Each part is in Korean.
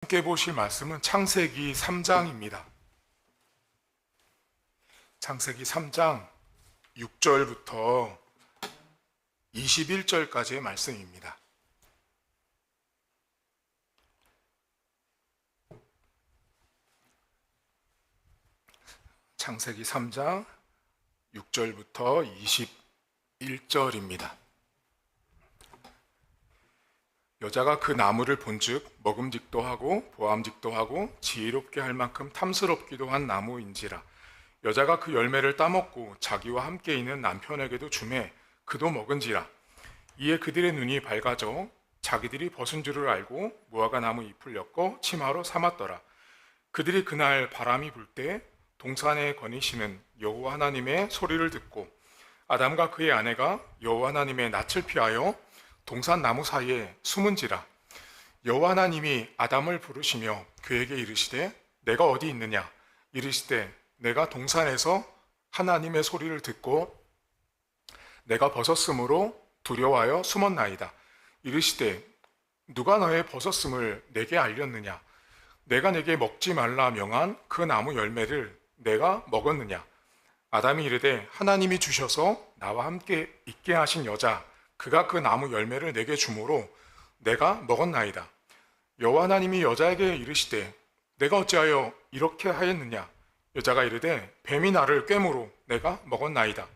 함께 보실 말씀은 창세기 3장입니다. 창세기 3장 6절부터 21절까지의 말씀입니다. 창세기 3장 6절부터 21절입니다. 여자가 그 나무를 본즉 먹음직도 하고 보암직도 하고 지혜롭게 할 만큼 탐스럽기도 한 나무인지라. 여자가 그 열매를 따먹고 자기와 함께 있는 남편에게도 주매 그도 먹은지라. 이에 그들의 눈이 밝아져 자기들이 벗은 줄을 알고 무화과 나무 잎을 엮어 치마로 삼았더라. 그들이 그날 바람이 불 때 동산에 거니시는 여호와 하나님의 소리를 듣고 아담과 그의 아내가 여호와 하나님의 낯을 피하여 동산 나무 사이에 숨은지라. 여호와 하나님이 아담을 부르시며 그에게 이르시되 내가 어디 있느냐. 이르시되 내가 동산에서 하나님의 소리를 듣고 내가 벗었으므로 두려워하여 숨었나이다. 이르시되 누가 너의 벗었음을 내게 알렸느냐. 내가 내게 먹지 말라 명한 그 나무 열매를 내가 먹었느냐. 아담이 이르되 하나님이 주셔서 나와 함께 있게 하신 여자 그가 그 나무 열매를 내게 주므로 내가 먹었나이다. 여호와 하나님이 여자에게 이르시되 내가 어찌하여 이렇게 하였느냐. 여자가 이르되 뱀이 나를 꿰므로 내가 먹었나이다.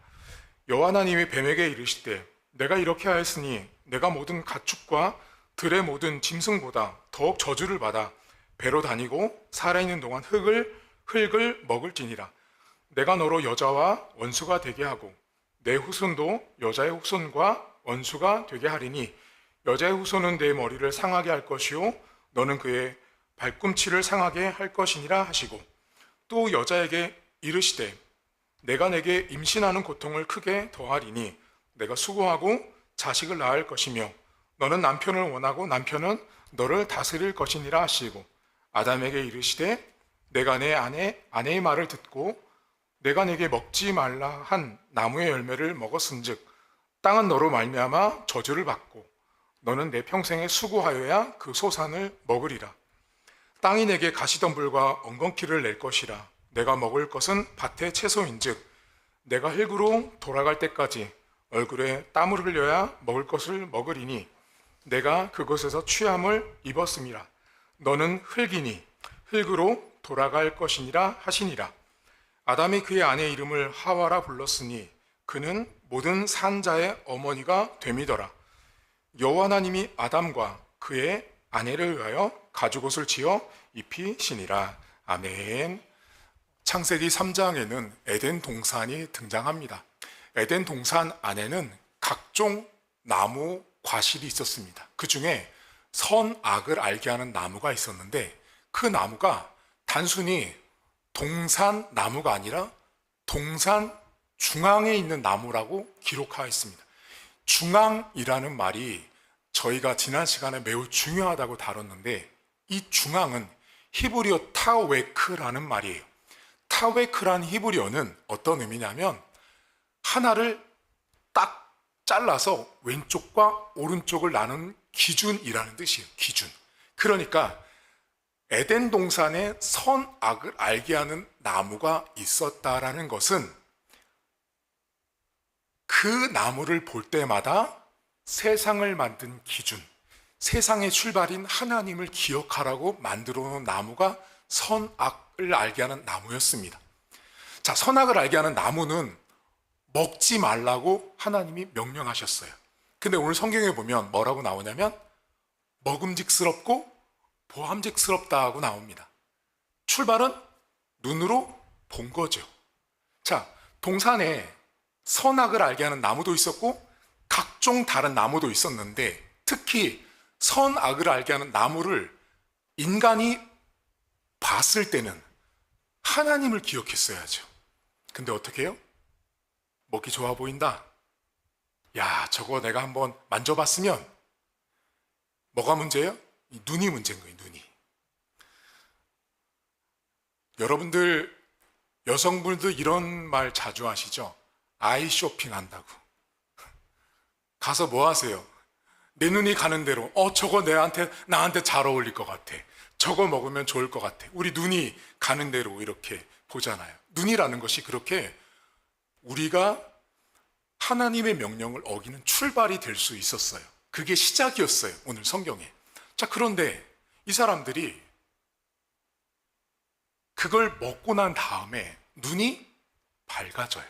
여호와 하나님이 뱀에게 이르시되 내가 이렇게 하였으니 내가 모든 가축과 들의 모든 짐승보다 더욱 저주를 받아 배로 다니고 살아있는 동안 흙을 먹을지니라. 내가 너로 여자와 원수가 되게 하고 내 후손도 여자의 후손과 원수가 되게 하리니 여자의 후손은 내 머리를 상하게 할 것이요 너는 그의 발꿈치를 상하게 할 것이니라 하시고 또 여자에게 이르시되 내가 내게 임신하는 고통을 크게 더하리니 내가 수고하고 자식을 낳을 것이며 너는 남편을 원하고 남편은 너를 다스릴 것이니라 하시고 아담에게 이르시되 내가 내 아내의 말을 듣고 내가 내게 먹지 말라 한 나무의 열매를 먹었은즉 땅은 너로 말미암아 저주를 받고 너는 내 평생에 수고하여야 그 소산을 먹으리라. 땅이 내게 가시덤불과 엉겅퀴를 낼 것이라. 내가 먹을 것은 밭의 채소인즉 내가 흙으로 돌아갈 때까지 얼굴에 땀을 흘려야 먹을 것을 먹으리니 내가 그곳에서 취함을 입었음이라. 너는 흙이니 흙으로 돌아갈 것이니라 하시니라. 아담이 그의 아내의 이름을 하와라 불렀으니 그는 모든 산자의 어머니가 됨이더라. 여호와 하나님이 아담과 그의 아내를 위하여 가죽옷을 지어 입히시니라. 아멘. 창세기 3장에는 에덴 동산이 등장합니다. 에덴 동산 안에는 각종 나무 과실이 있었습니다. 그 중에 선악을 알게 하는 나무가 있었는데 그 나무가 단순히 동산 나무가 아니라 동산 중앙에 있는 나무라고 기록하여 있습니다. 중앙이라는 말이 저희가 지난 시간에 매우 중요하다고 다뤘는데 이 중앙은 히브리어 타웨크라는 말이에요. 타웨크란 히브리어는 어떤 의미냐면 하나를 딱 잘라서 왼쪽과 오른쪽을 나눈 기준이라는 뜻이에요. 기준. 그러니까 에덴 동산에 선악을 알게 하는 나무가 있었다라는 것은 그 나무를 볼 때마다 세상을 만든 기준, 세상의 출발인 하나님을 기억하라고 만들어 놓은 나무가 선악을 알게 하는 나무였습니다. 자, 선악을 알게 하는 나무는 먹지 말라고 하나님이 명령하셨어요. 근데 오늘 성경에 보면 뭐라고 나오냐면 먹음직스럽고 보암직스럽다고 나옵니다. 출발은 눈으로 본 거죠. 자, 동산에 선악을 알게 하는 나무도 있었고 각종 다른 나무도 있었는데 특히 선악을 알게 하는 나무를 인간이 봤을 때는 하나님을 기억했어야죠. 근데 어떻게 해요? 먹기 좋아 보인다. 야, 저거 내가 한번 만져봤으면 뭐가 문제예요? 눈이 문제인 거예요. 눈이. 여러분들 여성분들 이런 말 자주 하시죠? 아이 쇼핑 한다고. 가서 뭐 하세요? 내 눈이 가는 대로 저거 나한테 잘 어울릴 것 같아. 저거 먹으면 좋을 것 같아. 우리 눈이 가는 대로 이렇게 보잖아요. 눈이라는 것이 그렇게 우리가 하나님의 명령을 어기는 출발이 될 수 있었어요. 그게 시작이었어요. 오늘 성경에. 자, 그런데 이 사람들이 그걸 먹고 난 다음에 눈이 밝아져요.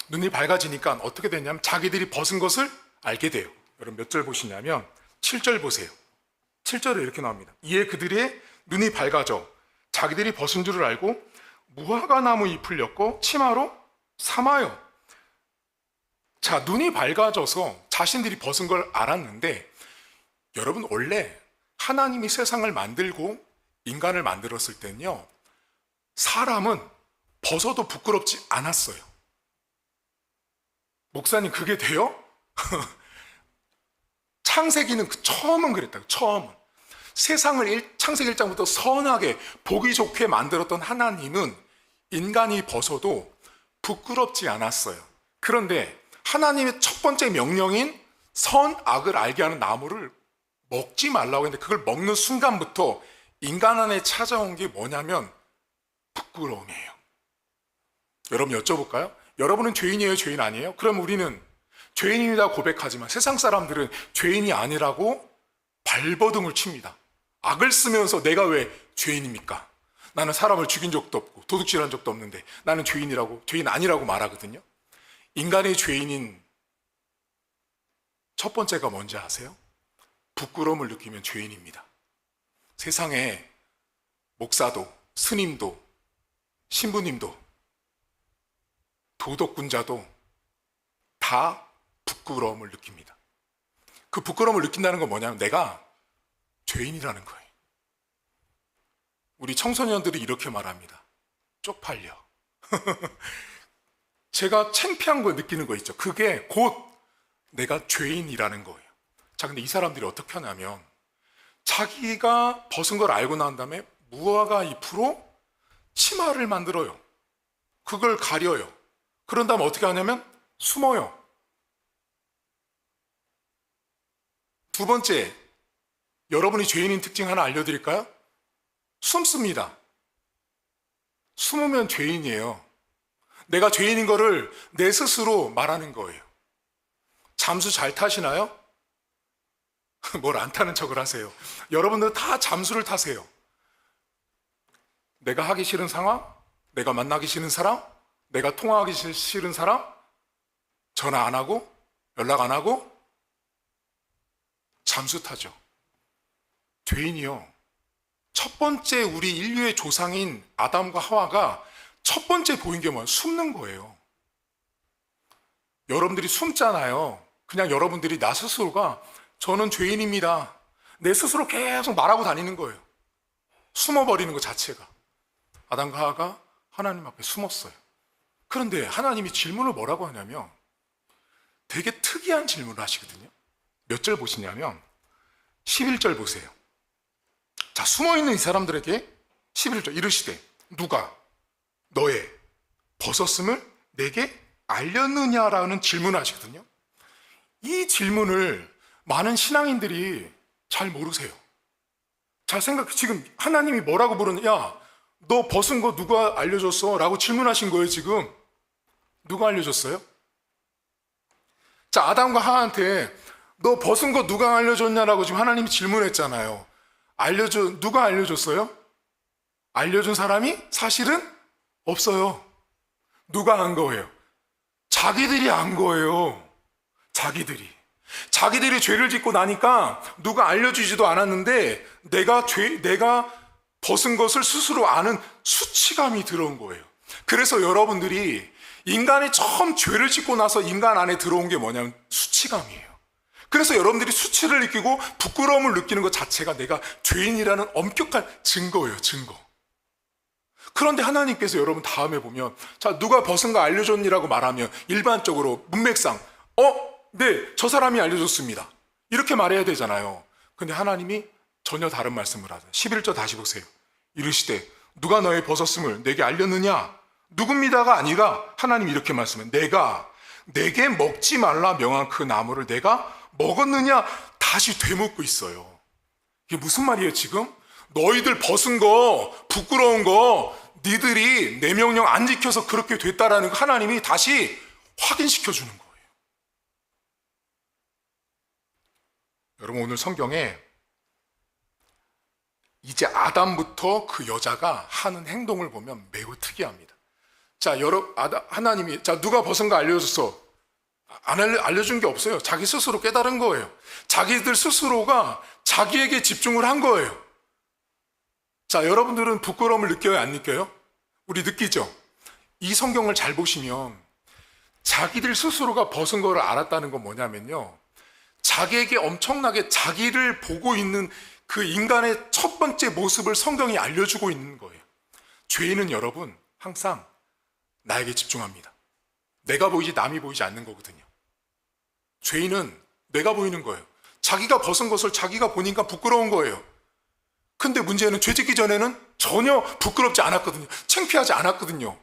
눈이 밝아지니까 어떻게 되냐면 자기들이 벗은 것을 알게 돼요. 여러분 몇 절 보시냐면 7절 보세요. 7절에 이렇게 나옵니다. 이에 그들의 눈이 밝아져 자기들이 벗은 줄을 알고 무화과 나무 잎을 엮고 치마로 삼아요. 자, 눈이 밝아져서 자신들이 벗은 걸 알았는데, 여러분 원래 하나님이 세상을 만들고 인간을 만들었을 때는요, 사람은 벗어도 부끄럽지 않았어요. 목사님 그게 돼요? 창세기는 처음은 그랬다고. 처음은 세상을 창세기 1장부터 선하게 보기 좋게 만들었던 하나님은 인간이 벗어도 부끄럽지 않았어요. 그런데 하나님의 첫 번째 명령인 선악을 알게 하는 나무를 먹지 말라고 했는데, 그걸 먹는 순간부터 인간 안에 찾아온 게 뭐냐면 부끄러움이에요. 여러분 여쭤볼까요? 여러분은 죄인이에요, 죄인 아니에요? 그럼 우리는 죄인이다 고백하지만 세상 사람들은 죄인이 아니라고 발버둥을 칩니다. 악을 쓰면서 내가 왜 죄인입니까? 나는 사람을 죽인 적도 없고 도둑질한 적도 없는데 나는 죄인 아니라고 말하거든요. 인간의 죄인인 첫 번째가 뭔지 아세요? 부끄러움을 느끼면 죄인입니다. 세상에 목사도, 스님도, 신부님도, 도덕군자도 다 부끄러움을 느낍니다. 그 부끄러움을 느낀다는 건 뭐냐면 내가 죄인이라는 거예요. 우리 청소년들이 이렇게 말합니다. 쪽팔려. 제가 창피한 걸 느끼는 거 있죠. 그게 곧 내가 죄인이라는 거예요. 자, 근데 이 사람들이 어떻게 하냐면 자기가 벗은 걸 알고 난 다음에 무화과 잎으로 치마를 만들어요. 그걸 가려요. 그런 다음에 어떻게 하냐면 숨어요. 두 번째, 여러분이 죄인인 특징 하나 알려드릴까요? 숨습니다. 숨으면 죄인이에요. 내가 죄인인 거를 내 스스로 말하는 거예요. 잠수 잘 타시나요? 뭘 안 타는 척을 하세요. 여러분들 다 잠수를 타세요. 내가 하기 싫은 상황, 내가 만나기 싫은 사람, 내가 통화하기 싫은 사람, 전화 안 하고, 연락 안 하고, 잠수 타죠. 죄인이요. 첫 번째 우리 인류의 조상인 아담과 하와가 첫 번째 보인 게 뭐예요? 숨는 거예요. 여러분들이 숨잖아요. 그냥 여러분들이 나 스스로가 저는 죄인입니다. 내 스스로 계속 말하고 다니는 거예요. 숨어버리는 것 자체가. 아담과 하와가 하나님 앞에 숨었어요. 그런데 하나님이 질문을 뭐라고 하냐면 되게 특이한 질문을 하시거든요. 몇 절 보시냐면 11절 보세요. 자, 숨어있는 이 사람들에게 11절 이르시되 누가 너의 벗었음을 내게 알렸느냐라는 질문을 하시거든요. 이 질문을 많은 신앙인들이 잘 모르세요. 잘 생각해. 지금 하나님이 뭐라고 부르냐? 야, 너 벗은 거 누가 알려줬어? 라고 질문하신 거예요. 지금 누가 알려줬어요? 자, 아담과 하와한테 너 벗은 거 누가 알려줬냐라고 지금 하나님이 질문했잖아요. 누가 알려줬어요? 알려준 사람이 사실은 없어요. 누가 한 거예요? 자기들이 한 거예요. 자기들이 죄를 짓고 나니까 누가 알려주지도 않았는데 내가 벗은 것을 스스로 아는 수치감이 들어온 거예요. 그래서 여러분들이 인간이 처음 죄를 짓고 나서 인간 안에 들어온 게 뭐냐면 수치감이에요. 그래서 여러분들이 수치를 느끼고 부끄러움을 느끼는 것 자체가 내가 죄인이라는 엄격한 증거예요, 증거. 그런데 하나님께서 여러분 다음에 보면 자, 누가 벗은 거 알려줬니라고 말하면 일반적으로 문맥상 네, 저 사람이 알려줬습니다. 이렇게 말해야 되잖아요. 근데 하나님이 전혀 다른 말씀을 하죠. 11절 다시 보세요. 이르시되 누가 너의 벗었음을 내게 알렸느냐? 누굽니다가 아니라 하나님이 이렇게 말씀해. 내게 먹지 말라 명한 그 나무를 내가 먹었느냐? 다시 되묻고 있어요. 이게 무슨 말이에요 지금? 너희들 벗은 거, 부끄러운 거 니들이 내 명령 안 지켜서 그렇게 됐다라는 거 하나님이 다시 확인시켜 주는 거예요. 여러분 오늘 성경에 이제 아담부터 그 여자가 하는 행동을 보면 매우 특이합니다. 자, 하나님이 누가 벗은 거 알려줬어? 안 알려준 게 없어요. 자기 스스로 깨달은 거예요. 자기들 스스로가 자기에게 집중을 한 거예요. 자, 여러분들은 부끄러움을 느껴요? 안 느껴요? 우리 느끼죠? 이 성경을 잘 보시면 자기들 스스로가 벗은 거를 알았다는 건 뭐냐면요. 자기에게 엄청나게 자기를 보고 있는 그 인간의 첫 번째 모습을 성경이 알려주고 있는 거예요. 죄인은 여러분 항상 나에게 집중합니다. 내가 보이지 남이 보이지 않는 거거든요. 죄인은 내가 보이는 거예요. 자기가 벗은 것을 자기가 보니까 부끄러운 거예요. 근데 문제는 죄 짓기 전에는 전혀 부끄럽지 않았거든요. 창피하지 않았거든요.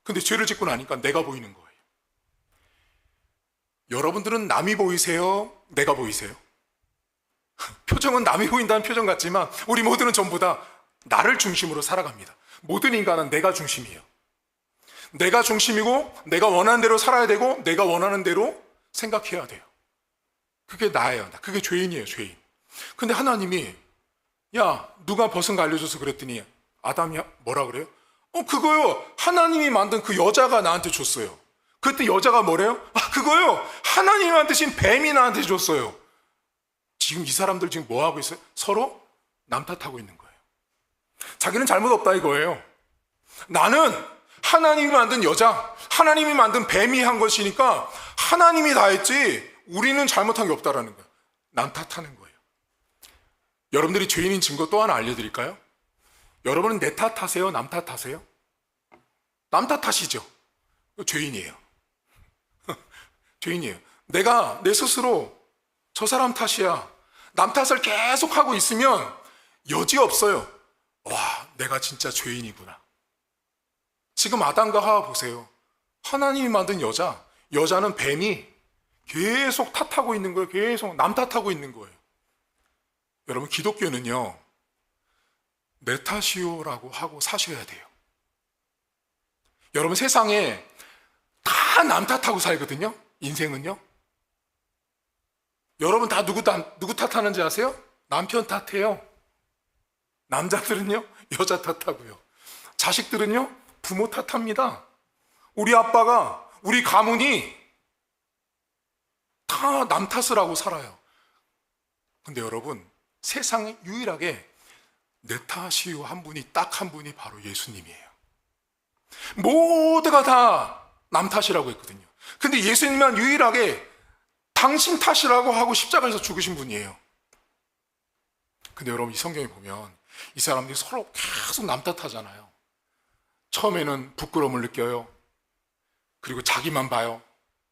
근데 죄를 짓고 나니까 내가 보이는 거예요. 여러분들은 남이 보이세요? 내가 보이세요? 표정은 남이 보인다는 표정 같지만 우리 모두는 전부 다 나를 중심으로 살아갑니다. 모든 인간은 내가 중심이에요. 내가 중심이고 내가 원하는 대로 살아야 되고 내가 원하는 대로 생각해야 돼요. 그게 나예요. 그게 죄인이에요, 죄인. 근데 하나님이 야, 누가 벗은 거 알려줘서 그랬더니 아담이 뭐라 그래요? 그거요. 하나님이 만든 그 여자가 나한테 줬어요. 그때 여자가 뭐래요? 그거요. 하나님이 만드신 뱀이 나한테 줬어요. 지금 이 사람들 지금 뭐 하고 있어요? 서로 남 탓하고 있는 거예요. 자기는 잘못 없다 이거예요. 나는 하나님이 만든 여자, 하나님이 만든 뱀이 한 것이니까 하나님이 다 했지 우리는 잘못한 게 없다라는 거예요. 남 탓하는 거예요. 여러분들이 죄인인 증거 또 하나 알려드릴까요? 여러분은 내 탓하세요? 남 탓하세요? 남 탓하시죠? 죄인이에요. 죄인이에요. 내가 내 스스로 저 사람 탓이야. 남 탓을 계속 하고 있으면 여지 없어요. 와, 내가 진짜 죄인이구나. 지금 아담과 하와 보세요. 하나님이 만든 여자는 뱀이 계속 탓하고 있는 거예요. 계속 남 탓하고 있는 거예요. 여러분, 기독교는요, 내 탓이요라고 하고 사셔야 돼요. 여러분, 세상에 다 남 탓하고 살거든요. 인생은요. 여러분 다 누구 탓하는지 아세요? 남편 탓해요. 남자들은요, 여자 탓하고요. 자식들은요, 부모 탓합니다. 우리 아빠가, 우리 가문이 다 남 탓을 하고 살아요. 근데 여러분, 세상에 유일하게 내 탓이요 한 분이 딱 한 분이 바로 예수님이에요. 모두가 다 남 탓이라고 했거든요. 근데 예수님만 유일하게 당신 탓이라고 하고 십자가에서 죽으신 분이에요. 근데 여러분, 이 성경에 보면 이 사람들이 서로 계속 남 탓하잖아요. 처음에는 부끄러움을 느껴요. 그리고 자기만 봐요.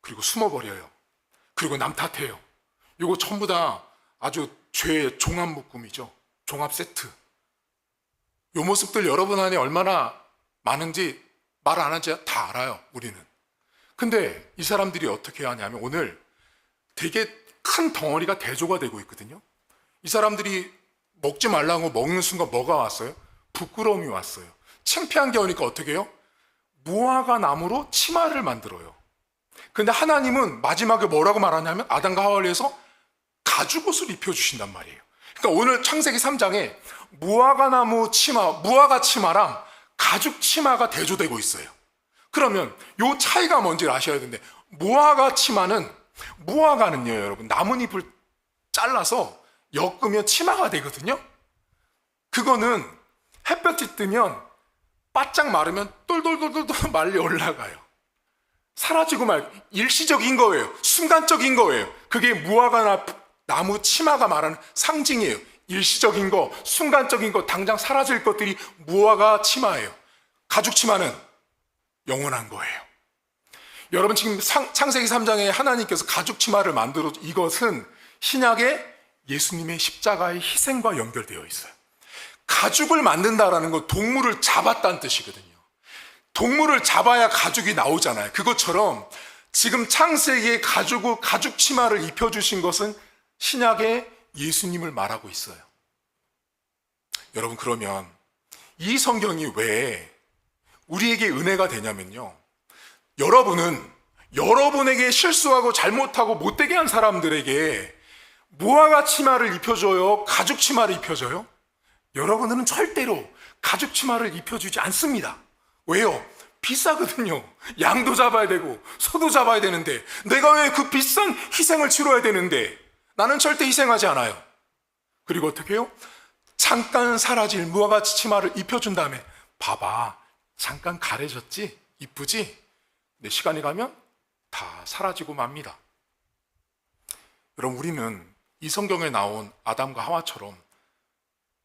그리고 숨어버려요. 그리고 남 탓해요. 이거 전부 다 아주 죄의 종합묶음이죠. 종합 세트. 이 모습들 여러분 안에 얼마나 많은지 말 안 하지 다 알아요, 우리는. 근데 이 사람들이 어떻게 하냐면 오늘 되게 큰 덩어리가 대조가 되고 있거든요. 이 사람들이 먹지 말라고 먹는 순간 뭐가 왔어요? 부끄러움이 왔어요. 창피한 게 오니까 어떻게 해요? 무화과 나무로 치마를 만들어요. 근데 하나님은 마지막에 뭐라고 말하냐면 아담과 하와를 위해서 가죽옷을 입혀주신단 말이에요. 그러니까 오늘 창세기 3장에 무화과 나무 치마, 무화과 치마랑 가죽 치마가 대조되고 있어요. 그러면 요 차이가 뭔지를 아셔야 되는데, 무화과는요, 여러분, 나뭇잎을 잘라서 엮으면 치마가 되거든요. 그거는 햇볕이 뜨면 바짝 마르면 똘똘똘똘 말리 올라가요. 사라지고 일시적인 거예요. 순간적인 거예요. 그게 무화과 나무 치마가 말하는 상징이에요. 일시적인 거, 순간적인 거, 당장 사라질 것들이 무화과 치마예요. 가죽 치마는 영원한 거예요. 여러분, 지금 창세기 3장에 하나님께서 가죽 치마를 만들어, 이것은 신약의 예수님의 십자가의 희생과 연결되어 있어요. 가죽을 만든다라는 건 동물을 잡았다는 뜻이거든요. 동물을 잡아야 가죽이 나오잖아요. 그것처럼 지금 창세기에 가죽 치마를 입혀주신 것은 신약의 예수님을 말하고 있어요. 여러분, 그러면 이 성경이 왜 우리에게 은혜가 되냐면요, 여러분에게 실수하고 잘못하고 못되게 한 사람들에게 무화과 치마를 입혀줘요? 가죽 치마를 입혀줘요? 여러분들은 절대로 가죽 치마를 입혀주지 않습니다. 왜요? 비싸거든요. 양도 잡아야 되고 소도 잡아야 되는데, 내가 왜 그 비싼 희생을 치러야 되는데, 나는 절대 희생하지 않아요. 그리고 어떻게 해요? 잠깐 사라질 무화과 치마를 입혀준 다음에, 봐봐, 잠깐 가려졌지? 이쁘지? 내 시간이 가면 다 사라지고 맙니다. 여러분, 우리는 이 성경에 나온 아담과 하와처럼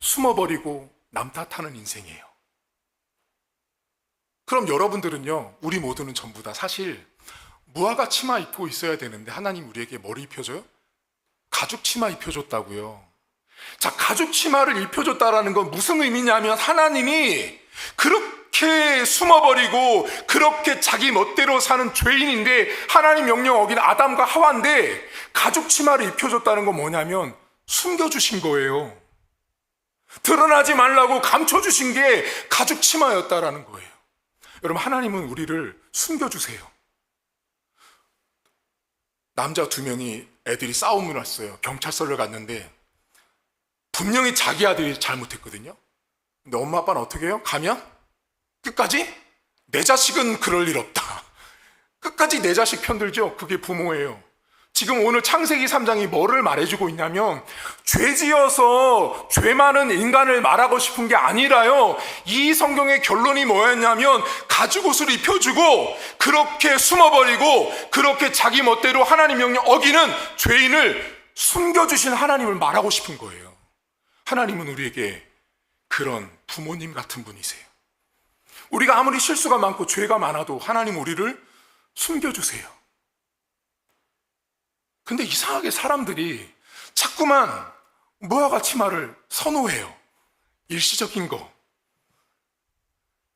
숨어버리고 남 탓하는 인생이에요. 그럼 여러분들은요, 우리 모두는 전부 다 사실 무화과 치마 입고 있어야 되는데, 하나님 우리에게 뭐를 입혀줘요? 가죽 치마 입혀줬다고요. 자, 가죽 치마를 입혀줬다라는 건 무슨 의미냐면, 하나님이 그렇게 숨어버리고 그렇게 자기 멋대로 사는 죄인인데, 하나님 명령 어긴 아담과 하와인데 가죽 치마를 입혀줬다는 건 뭐냐면 숨겨주신 거예요. 드러나지 말라고 감춰주신 게 가죽 치마였다라는 거예요. 여러분, 하나님은 우리를 숨겨주세요. 남자 2명이 애들이 싸움을 났어요. 경찰서를 갔는데 분명히 자기 아들이 잘못했거든요. 근데 엄마 아빠는 어떻게 해요? 가면 끝까지 내 자식은 그럴 일 없다. 끝까지 내 자식 편들죠. 그게 부모예요. 지금 오늘 창세기 3장이 뭐를 말해주고 있냐면, 죄지어서 죄 많은 인간을 말하고 싶은 게 아니라요, 이 성경의 결론이 뭐였냐면, 가죽 옷을 입혀주고 그렇게 숨어버리고 그렇게 자기 멋대로 하나님 명령 어기는 죄인을 숨겨주신 하나님을 말하고 싶은 거예요. 하나님은 우리에게 그런 부모님 같은 분이세요. 우리가 아무리 실수가 많고 죄가 많아도 하나님 우리를 숨겨주세요. 근데 이상하게 사람들이 자꾸만 무화과 치마를 선호해요. 일시적인 거.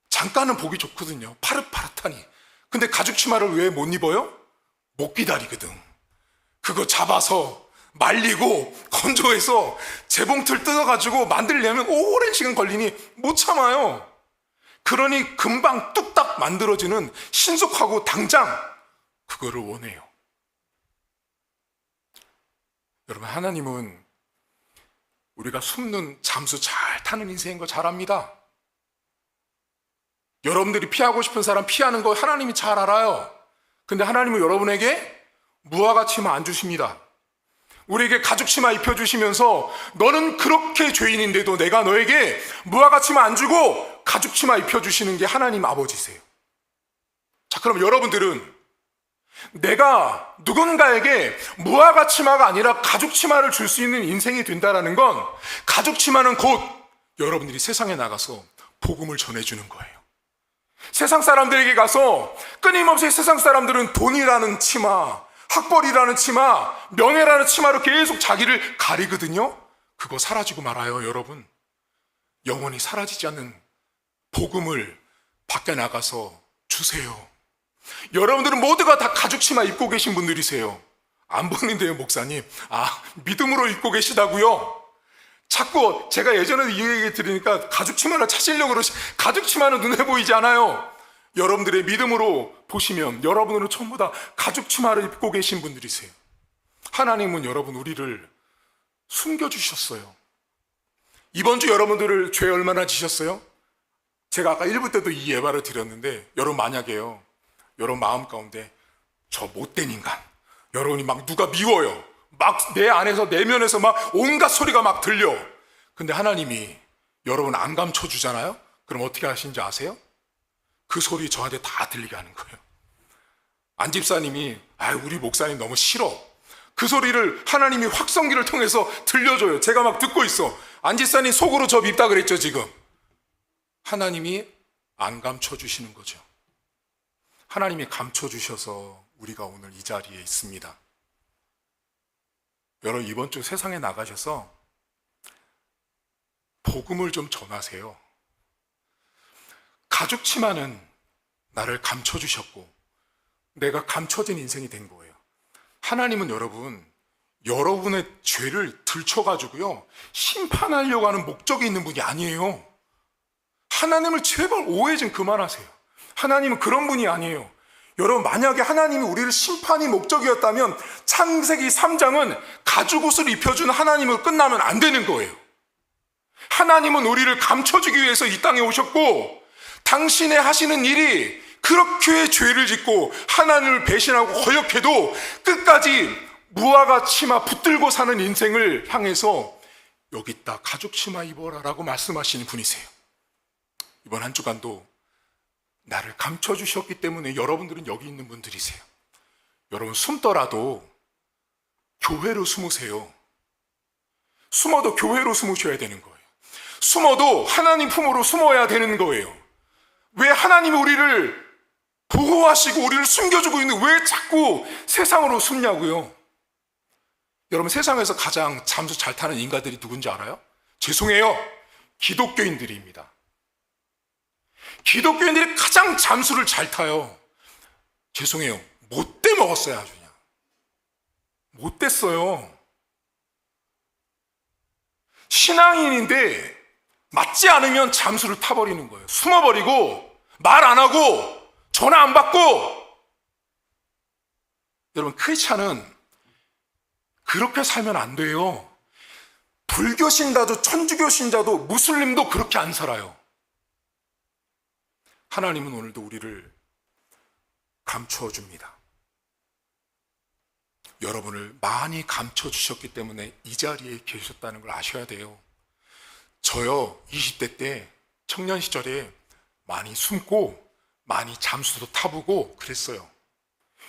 잠깐은 보기 좋거든요. 파릇파릇하니. 근데 가죽 치마를 왜 못 입어요? 못 기다리거든. 그거 잡아서 말리고 건조해서 재봉틀 뜯어가지고 만들려면 오랜 시간 걸리니 못 참아요. 그러니 금방 뚝딱 만들어지는 신속하고 당장 그거를 원해요. 여러분, 하나님은 우리가 숨는 잠수 잘 타는 인생인 거 잘 압니다. 여러분들이 피하고 싶은 사람 피하는 거 하나님이 잘 알아요. 근데 하나님은 여러분에게 무화과 치마 안 주십니다. 우리에게 가죽 치마 입혀주시면서, 너는 그렇게 죄인인데도 내가 너에게 무화과 치마 안 주고 가죽 치마 입혀주시는 게 하나님 아버지세요. 자, 그럼 여러분들은 내가 누군가에게 무화과 치마가 아니라 가죽 치마를 줄 수 있는 인생이 된다는 건, 가죽 치마는 곧 여러분들이 세상에 나가서 복음을 전해주는 거예요. 세상 사람들에게 가서 끊임없이 세상 사람들은 돈이라는 치마, 학벌이라는 치마, 명예라는 치마로 계속 자기를 가리거든요. 그거 사라지고 말아요. 여러분, 영원히 사라지지 않는 복음을 밖에 나가서 주세요. 여러분들은 모두가 다 가죽 치마 입고 계신 분들이세요. 안 보이는데요, 목사님. 믿음으로 입고 계시다고요? 자꾸 제가 예전에도 이 얘기 들으니까 가죽 치마를 찾으려고 가죽 치마는 눈에 보이지 않아요. 여러분들의 믿음으로 보시면 여러분들은 전부 다 가죽 치마를 입고 계신 분들이세요. 하나님은 여러분 우리를 숨겨주셨어요. 이번 주 여러분들을 죄 얼마나 지셨어요? 제가 아까 1부 때도 이 예발을 드렸는데, 여러분 만약에요, 여러분 마음 가운데 저 못된 인간, 여러분이 막 누가 미워요, 막 내 안에서 내면에서 막 온갖 소리가 막 들려. 근데 하나님이 여러분 안 감춰주잖아요. 그럼 어떻게 하시는지 아세요? 그 소리 저한테 다 들리게 하는 거예요. 안 집사님이 우리 목사님 너무 싫어, 그 소리를 하나님이 확성기를 통해서 들려줘요. 제가 막 듣고 있어. 안 집사님 속으로 저 밉다 그랬죠. 지금 하나님이 안 감춰주시는 거죠. 하나님이 감춰주셔서 우리가 오늘 이 자리에 있습니다. 여러분, 이번 주 세상에 나가셔서 복음을 좀 전하세요. 가죽 치마는 나를 감춰주셨고 내가 감춰진 인생이 된 거예요. 하나님은 여러분 여러분의 죄를 들춰가지고요, 심판하려고 하는 목적이 있는 분이 아니에요. 하나님을 제발 오해 좀 그만하세요. 하나님은 그런 분이 아니에요. 여러분, 만약에 하나님이 우리를 심판이 목적이었다면 창세기 3장은 가죽옷을 입혀준 하나님으로 끝나면 안 되는 거예요. 하나님은 우리를 감춰주기 위해서 이 땅에 오셨고, 당신의 하시는 일이 그렇게 죄를 짓고 하나님을 배신하고 거역해도 끝까지 무화과 치마 붙들고 사는 인생을 향해서 여기 있다, 가죽 치마 입어라 라고 말씀하시는 분이세요. 이번 한 주간도 나를 감춰주셨기 때문에 여러분들은 여기 있는 분들이세요. 여러분, 숨더라도 교회로 숨으세요. 숨어도 교회로 숨으셔야 되는 거예요. 숨어도 하나님 품으로 숨어야 되는 거예요. 왜 하나님이 우리를 보호하시고 우리를 숨겨주고 있는데 왜 자꾸 세상으로 숨냐고요? 여러분, 세상에서 가장 잠수 잘 타는 인간들이 누군지 알아요? 죄송해요, 기독교인들입니다. 기독교인들이 가장 잠수를 잘 타요. 죄송해요, 못돼 먹었어요. 아주 그냥 못됐어요. 신앙인인데 맞지 않으면 잠수를 타버리는 거예요. 숨어버리고 말 안 하고 전화 안 받고. 여러분, 크리스찬은 그렇게 살면 안 돼요. 불교 신자도 천주교 신자도 무슬림도 그렇게 안 살아요. 하나님은 오늘도 우리를 감추어 줍니다. 여러분을 많이 감춰 주셨기 때문에 이 자리에 계셨다는 걸 아셔야 돼요. 저요, 20대 때 청년 시절에 많이 숨고 많이 잠수도 타보고 그랬어요.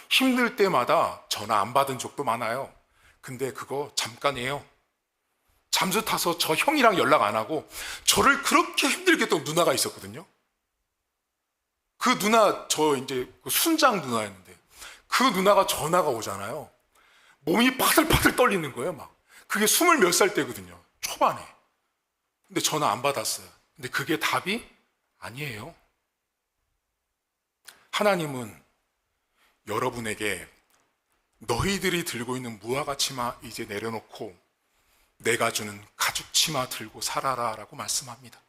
힘들 때마다 전화 안 받은 적도 많아요. 근데 그거 잠깐이에요. 잠수 타서 저 형이랑 연락 안 하고 저를 그렇게 힘들게 했던 누나가 있었거든요. 그 누나, 저 이제 순장 누나였는데 그 누나가 전화가 오잖아요. 몸이 파들파들 떨리는 거예요, 막. 그게 20 몇 살 때거든요, 초반에. 근데 전화 안 받았어요. 근데 그게 답이 아니에요. 하나님은 여러분에게 너희들이 들고 있는 무화과 치마 이제 내려놓고 내가 주는 가죽 치마 들고 살아라 라고 말씀합니다.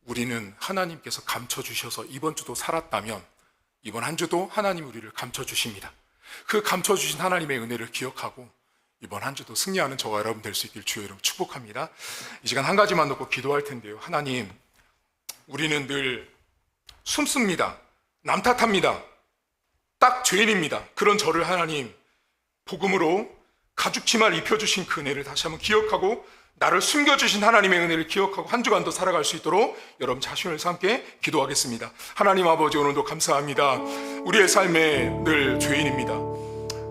우리는 하나님께서 감춰주셔서 이번 주도 살았다면 이번 한 주도 하나님 우리를 감춰주십니다. 그 감춰주신 하나님의 은혜를 기억하고 이번 한 주도 승리하는 저와 여러분 될 수 있길 주의 이름 축복합니다. 이 시간 한 가지만 놓고 기도할 텐데요. 하나님, 우리는 늘 숨습니다. 남 탓합니다. 딱 죄인입니다. 그런 저를 하나님 복음으로 가죽 치마를 입혀주신 그 은혜를 다시 한번 기억하고 나를 숨겨주신 하나님의 은혜를 기억하고 한 주간도 살아갈 수 있도록 여러분 자신을 함께 기도하겠습니다. 하나님 아버지, 오늘도 감사합니다. 우리의 삶에 늘 죄인입니다.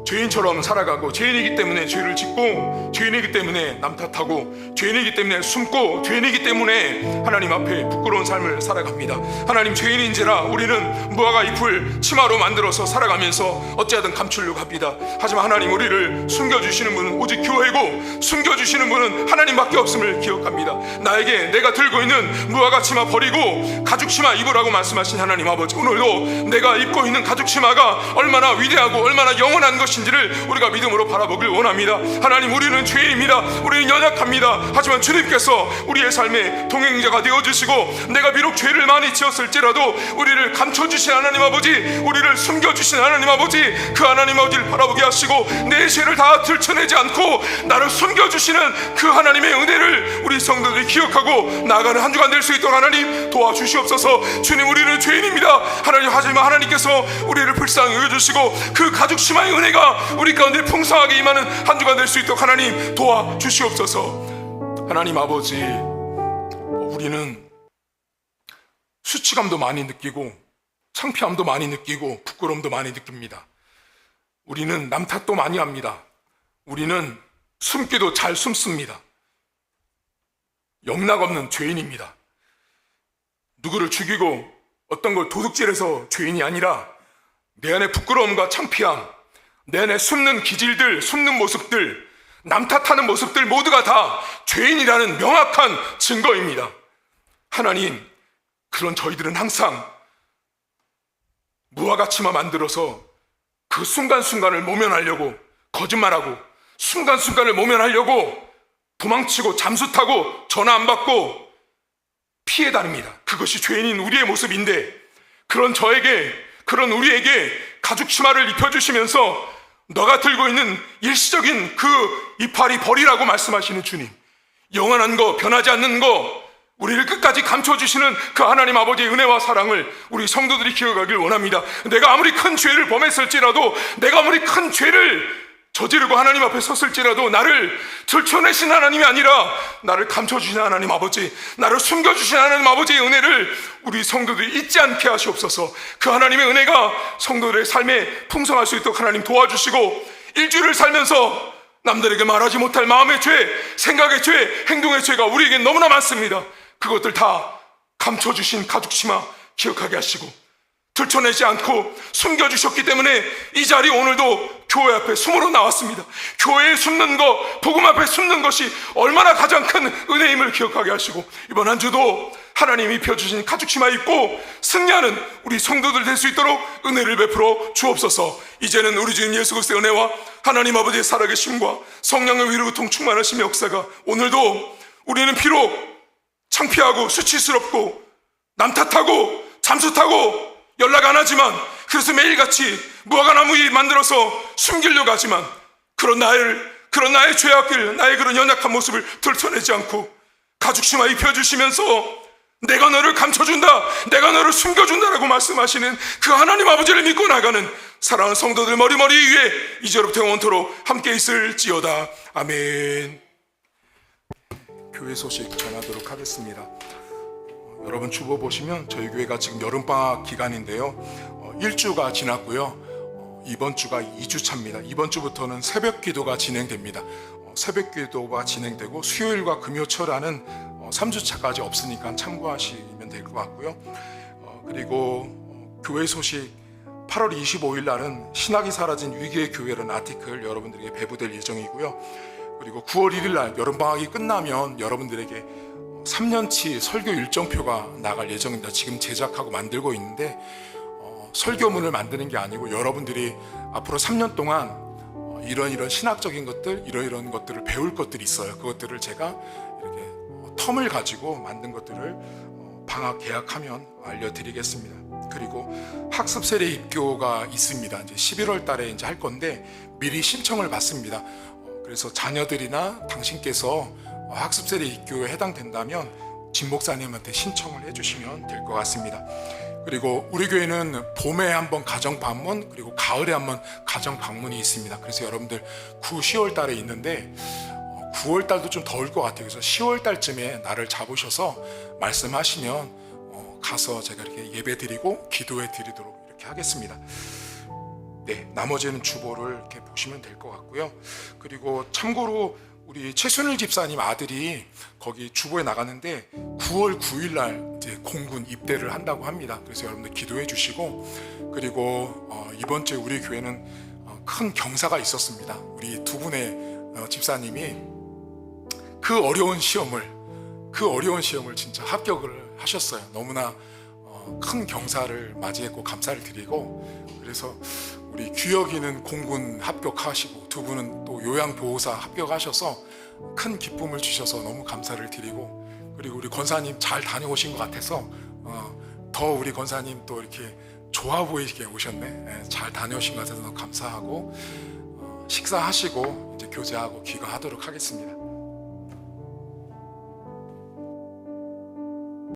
죄인처럼 살아가고 죄인이기 때문에 죄를 짓고 죄인이기 때문에 남 탓하고 죄인이기 때문에 숨고 죄인이기 때문에 하나님 앞에 부끄러운 삶을 살아갑니다. 하나님, 죄인인지라 우리는 무화과 잎을 치마로 만들어서 살아가면서 어찌하든 감추려고 합니다. 하지만 하나님, 우리를 숨겨주시는 분은 오직 교회고 숨겨주시는 분은 하나님밖에 없음을 기억합니다. 나에게 내가 들고 있는 무화과 치마 버리고 가죽 치마 입으라고 말씀하신 하나님 아버지, 오늘도 내가 입고 있는 가죽 치마가 얼마나 위대하고 얼마나 영원한 것인지를 우리가 믿음으로 바라보길 원합니다. 하나님, 우리는 죄인입니다. 우리는 연약합니다. 하지만 주님께서 우리의 삶의 동행자가 되어주시고 내가 비록 죄를 많이 지었을지라도 우리를 감춰주신 하나님 아버지, 우리를 숨겨주신 하나님 아버지, 그 하나님 아버지를 바라보게 하시고 내 죄를 다 들춰내지 않고 나를 숨겨주시는 그 하나님의 은혜를 우리 성도들이 기억하고 나아가는 한 주간 될 수 있도록 하나님 도와주시옵소서. 주님, 우리는 죄인입니다. 하나님, 하지만 하나님께서 우리를 불쌍히 여겨주시고 그 가죽 치마의 은혜가 우리 가운데 풍성하게 임하는 한 주간 될 수 있도록 하나님 도와주시옵소서. 하나님 아버지, 우리는 수치감도 많이 느끼고 창피함도 많이 느끼고 부끄러움도 많이 느낍니다. 우리는 남 탓도 많이 합니다. 우리는 숨기도 잘 숨습니다. 영락없는 죄인입니다. 누구를 죽이고 어떤 걸 도둑질해서 죄인이 아니라 내 안에 부끄러움과 창피함, 내 안에 숨는 기질들, 숨는 모습들, 남 탓하는 모습들 모두가 다 죄인이라는 명확한 증거입니다. 하나님, 그런 저희들은 항상 무화과 치마 만들어서 그 순간순간을 모면하려고 거짓말하고 순간순간을 모면하려고 도망치고 잠수 타고 전화 안 받고 피해 다닙니다. 그것이 죄인인 우리의 모습인데, 그런 저에게, 그런 우리에게 가죽 치마를 입혀주시면서 너가 들고 있는 일시적인 그 이파리 버리라고 말씀하시는 주님, 영원한 거, 변하지 않는 거, 우리를 끝까지 감춰주시는 그 하나님 아버지의 은혜와 사랑을 우리 성도들이 기억하길 원합니다. 내가 아무리 큰 죄를 범했을지라도, 내가 아무리 큰 죄를 저지르고 하나님 앞에 섰을지라도 나를 들춰내신 하나님이 아니라 나를 감춰주신 하나님 아버지, 나를 숨겨주신 하나님 아버지의 은혜를 우리 성도들이 잊지 않게 하시옵소서. 그 하나님의 은혜가 성도들의 삶에 풍성할 수 있도록 하나님 도와주시고, 일주일을 살면서 남들에게 말하지 못할 마음의 죄, 생각의 죄, 행동의 죄가 우리에게 너무나 많습니다. 그것들 다 감춰주신 가죽치마 기억하게 하시고, 들춰내지 않고 숨겨주셨기 때문에 이 자리 오늘도 교회 앞에 숨으로 나왔습니다. 교회에 숨는 것, 복음 앞에 숨는 것이 얼마나 가장 큰 은혜임을 기억하게 하시고, 이번 한 주도 하나님이 펴주신 가죽치마 입고 승리하는 우리 성도들 될 수 있도록 은혜를 베풀어 주옵소서. 이제는 우리 주님 예수 그리스도의 은혜와 하나님 아버지의 살아계심과 성령의 위로통 충만하신 역사가, 오늘도 우리는 비록 창피하고 수치스럽고 남 탓하고 잠수 타고 연락 안 하지만, 그래서 매일같이 무화과나무 잎 만들어서 숨기려고 하지만, 그런 나의 죄악길, 나의 그런 연약한 모습을 들춰내지 않고 가죽치마 입혀주시면서 내가 너를 감춰준다, 내가 너를 숨겨준다라고 말씀하시는 그 하나님 아버지를 믿고 나가는 사랑하는 성도들 머리머리 위에 이제로부터 영원토록 함께 있을지어다. 아멘. 교회 소식 전하도록 하겠습니다. 여러분 주보 보시면 저희 교회가 지금 여름방학 기간인데요, 1주가 지났고요, 이번 주가 2주차입니다. 이번 주부터는 새벽 기도가 진행됩니다. 새벽 기도가 진행되고 수요일과 금요철하는 3주차까지 없으니까 참고하시면 될 것 같고요. 그리고 교회 소식, 8월 25일 날은 신학이 사라진 위기의 교회라는 아티클 여러분들에게 배부될 예정이고요. 그리고 9월 1일 날 여름방학이 끝나면 여러분들에게 3년치 설교 일정표가 나갈 예정입니다. 지금 제작하고 만들고 있는데, 설교문을 만드는 게 아니고 여러분들이 앞으로 3년 동안 이런 신학적인 것들, 이런 것들을 배울 것들이 있어요. 그것들을 제가 이렇게 텀을 가지고 만든 것들을 방학 개학하면 알려드리겠습니다. 그리고 학습 세례 입교가 있습니다. 이제 11월 달에 이제 할 건데 미리 신청을 받습니다. 그래서 자녀들이나 당신께서 학습 세례 입교에 해당된다면 진 목사님한테 신청을 해주시면 될 것 같습니다. 그리고 우리 교회는 봄에 한번 가정 방문, 그리고 가을에 한번 가정 방문이 있습니다. 그래서 여러분들 9, 10월 달에 있는데 9월 달도 좀 더울 것 같아요. 그래서 10월 달쯤에 날을 잡으셔서 말씀하시면 가서 제가 이렇게 예배 드리고 기도해 드리도록 이렇게 하겠습니다. 네, 나머지는 주보를 이렇게 보시면 될 것 같고요. 그리고 참고로 우리 최순일 집사님 아들이 거기 주보에 나가는데 9월 9일 날 이제 공군 입대를 한다고 합니다. 그래서 여러분들 기도해 주시고, 그리고 이번 주에 우리 교회는 큰 경사가 있었습니다. 우리 두 분의 집사님이 그 어려운 시험을 진짜 합격을 하셨어요. 너무나 큰 경사를 맞이했고 감사를 드리고, 그래서 우리 규혁이는 공군 합격하시고 두 분은 또 요양보호사 합격하셔서 큰 기쁨을 주셔서 너무 감사를 드리고, 그리고 우리 권사님 잘 다녀오신 것 같아서 더 우리 권사님 또 이렇게 좋아 보이게 오셨네. 잘 다녀오신 것 같아서 너무 감사하고, 식사하시고 이제 교제하고 귀가하도록 하겠습니다.